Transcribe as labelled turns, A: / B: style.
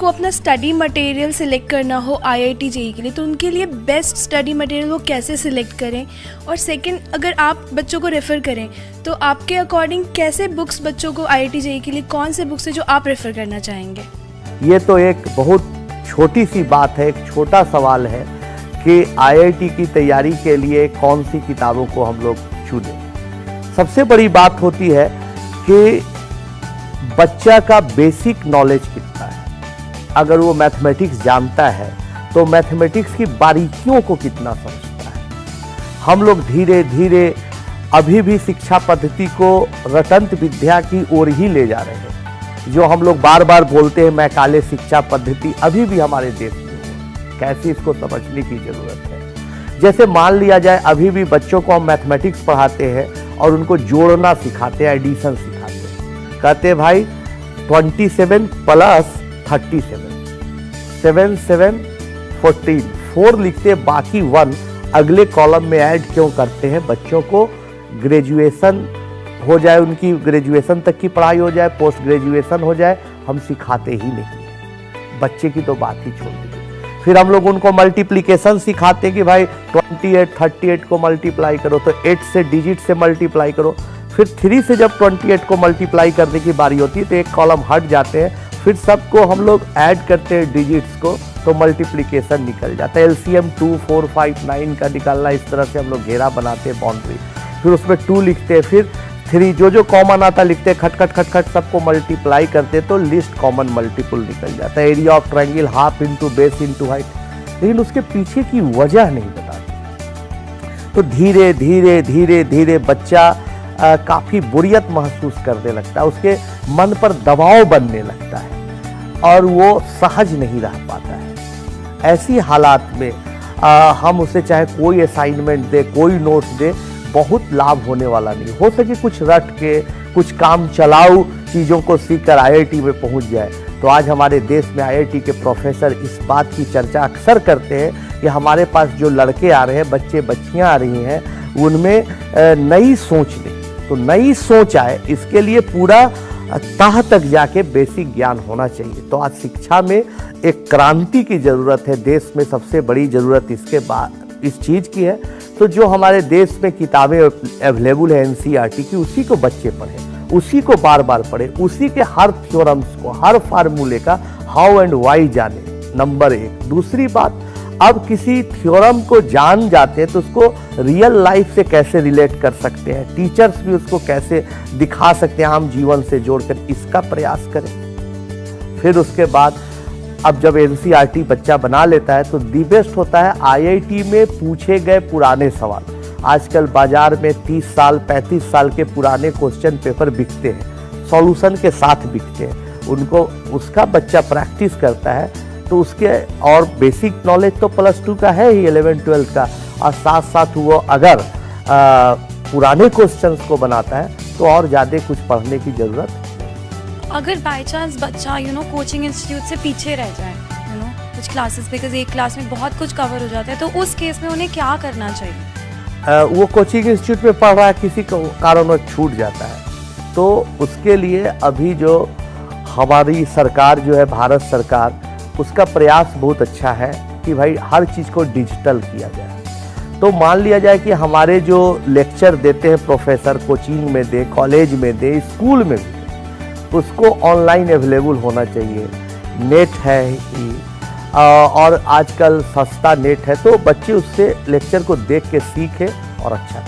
A: को अपना study material select करना हो आईआईटी जेईई के लिए, तो उनके लिए बेस्ट स्टडी मटेरियल वो कैसे सिलेक्ट करें? और सेकंड, अगर आप बच्चों को रेफ़र करें तो आपके अकॉर्डिंग कैसे बुक्स बच्चों को आईआईटी जेईई के लिए, कौन से बुक्स है जो आप रेफ़र करना चाहेंगे?
B: ये तो एक बहुत छोटी सी बात है, एक छोटा सवाल है कि आईआईटी की तैयारी के लिए कौन सी किताबों को हम लोग चुनें। सबसे बड़ी बात होती है कि बच्चा का बेसिक नॉलेज कितना है। अगर वो मैथमेटिक्स जानता है तो मैथमेटिक्स की बारीकियों को कितना समझता है। हम लोग धीरे धीरे अभी भी शिक्षा पद्धति को रटंत विद्या की ओर ही ले जा रहे हैं। जो हम लोग बार बार बोलते हैं मैकाले शिक्षा पद्धति अभी भी हमारे देश में है, कैसी इसको समझने की जरूरत है। जैसे मान लिया जाए अभी भी बच्चों को हम मैथमेटिक्स पढ़ाते हैं और उनको जोड़ना सिखाते हैं, एडिशन सिखाते हैं। कहते हैं भाई 27 प्लस 37, 7 7 14, 4 लिखते हैं, बाकी 1 अगले कॉलम में ऐड क्यों करते हैं? बच्चों को ग्रेजुएशन हो जाए, उनकी ग्रेजुएशन तक की पढ़ाई हो जाए, पोस्ट ग्रेजुएशन हो जाए, हम सिखाते ही नहीं। बच्चे की तो बात ही छोड़ दीजिए। फिर हम लोग उनको मल्टीप्लिकेशन सिखाते हैं कि भाई 28 38 को मल्टीप्लाई करो, तो 8 से डिजिट से मल्टीप्लाई करो। फिर 3 से जब 28 को मल्टीप्लाई करने की बारी होती है तो एक कॉलम हट जाते हैं, फिर सबको हम लोग ऐड करते हैं डिजिट्स को, तो मल्टीप्लिकेशन निकल जाता है। एलसीएम 2 4 5 9 का निकालना, इस तरह से हम लोग घेरा बनाते हैं, बाउंड्री। फिर उसमें 2 लिखते हैं, फिर 3 जो कॉमन आता लिखते हैं, खट खट खट खट सबको मल्टीप्लाई करते हैं तो लिस्ट कॉमन मल्टीपल निकल जाता है। Area of triangle half into base into height. लेकिन उसके पीछे की वजह नहीं बताते। तो धीरे धीरे धीरे धीरे बच्चा काफ़ी बोरियत महसूस करने लगता है, उसके मन पर दबाव बनने लगता है और वो सहज नहीं रह पाता है। ऐसी हालात में हम उसे चाहे कोई असाइनमेंट दे, कोई नोट्स दे, बहुत लाभ होने वाला नहीं। हो सके कुछ रट के, कुछ काम चलाऊ चीज़ों को सीखकर आईआईटी में पहुंच जाए। तो आज हमारे देश में आईआईटी के प्रोफेसर इस बात की चर्चा अक्सर करते हैं कि हमारे पास जो लड़के आ रहे हैं, बच्चे बच्चियां आ रही हैं, उनमें नई सोच नहीं। तो नई सोच आए, इसके लिए पूरा तह तक जाके बेसिक ज्ञान होना चाहिए। तो आज शिक्षा में एक क्रांति की ज़रूरत है। देश में सबसे बड़ी ज़रूरत इसके बाद इस चीज़ की है। तो जो हमारे देश में किताबें अवेलेबल है एनसीईआरटी की, उसी को बच्चे पढ़ें, उसी को बार बार पढ़ें, उसी के हर थ्योरम्स को, हर फार्मूले का हाउ एंड वाई जाने, नंबर 1। दूसरी बात, अब किसी थ्योरम को जान जाते हैं तो उसको रियल लाइफ से कैसे रिलेट कर सकते हैं, टीचर्स भी उसको कैसे दिखा सकते हैं आम जीवन से जोड़कर, इसका प्रयास करें। फिर उसके बाद अब जब एनसीईआरटी बच्चा बना लेता है तो दी बेस्ट होता है आईआईटी में पूछे गए पुराने सवाल। आजकल बाजार में 30 साल 35 साल के पुराने क्वेश्चन पेपर बिकते हैं, सॉल्यूशन के साथ बिकते हैं। उनको उसका बच्चा प्रैक्टिस करता है तो उसके और बेसिक नॉलेज तो +2 का है ही, 11 12 का, और साथ साथ वो अगर पुराने क्वेश्चंस को बनाता है तो और ज़्यादा कुछ पढ़ने की ज़रूरत है।
C: अगर बाय चांस बच्चा कोचिंग इंस्टीट्यूट से पीछे रह जाए कुछ क्लासेस, बिकॉज एक क्लास में बहुत कुछ कवर हो जाता है, तो उस केस में उन्हें क्या करना चाहिए?
B: वो कोचिंग इंस्टीट्यूट में पढ़ रहा है, किसी कारणवश छूट जाता है, तो उसके लिए अभी जो हमारी सरकार जो है, भारत सरकार, उसका प्रयास बहुत अच्छा है कि भाई हर चीज़ को डिजिटल किया जाए। तो मान लिया जाए कि हमारे जो लेक्चर देते हैं प्रोफेसर, कोचिंग में दे, कॉलेज में दे, स्कूल में भी, उसको ऑनलाइन अवेलेबल होना चाहिए। नेट है ही, और आजकल सस्ता नेट है, तो बच्चे उससे लेक्चर को देख के सीखें और अच्छा